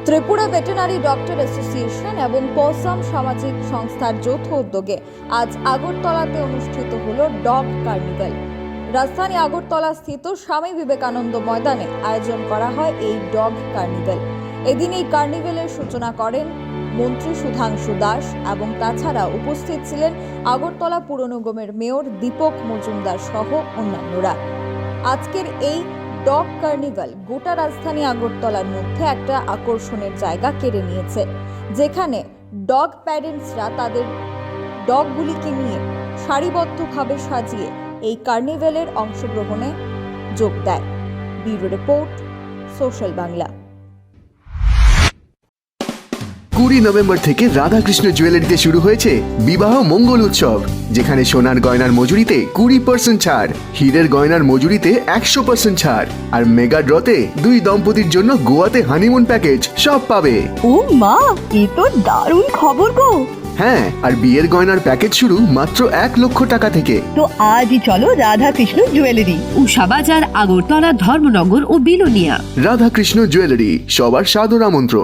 Tripura veterinary doctor association এবং পসাম সামাজিক সংস্থার যৌথ উদ্যোগে আজ আগরতলাতে অনুষ্ঠিত হলো ডগ কার্নিভাল। রাজধানী আগরতলা স্থিত স্বামী বিবেকানন্দ ময়দানে আয়োজন করা হয় এই ডগ কার্নিভাল। এদিন এই কার্নিভালের সূচনা করেন মন্ত্রী সুধাংশু দাস এবং তাছাড়া উপস্থিত ছিলেন আগরতলা পুর নিগমের মেয়র দীপক মজুমদার সহ অন্যান্যরা। আজকের এই ডগ কার্নিভাল গোটা রাজধানী আগরতলার মধ্যে একটা আকর্ষণের জায়গা কেড়ে নিয়েছে, যেখানে ডগ প্যারেন্টসরা তাদের ডগগুলিকে নিয়ে সারিবদ্ধভাবে সাজিয়ে এই কার্নিভালের অংশগ্রহণে যোগ দেয়। Bureau report, social Bangla. 20 November থেকে রাধাকৃষ্ণ জুয়েলারিতে শুরু হয়েছে বিবাহ মঙ্গল উৎসব, যেখানে সোনার গয়নার মজুরিতে 20% ছাড়, হীরের গয়নার মজুরিতে 100% ছাড়, আর মেগা ড্রতে 2 দম্পতির জন্য গোয়াতে হানিমুন প্যাকেজ সব পাবে। ও মা, এ তো দারুণ খবর গো। হ্যাঁ, আর বিয়ের গয়নার প্যাকেজ শুরু মাত্র 1 লক্ষ টাকা থেকে। তো আজই চলো রাধাকৃষ্ণ জুয়েলারি, উষা বাজার, আগরতলা, ধর্মনগর ও বিলোনিয়া। রাধাকৃষ্ণ জুয়েলারি, সবার সাদর আমন্ত্রণ।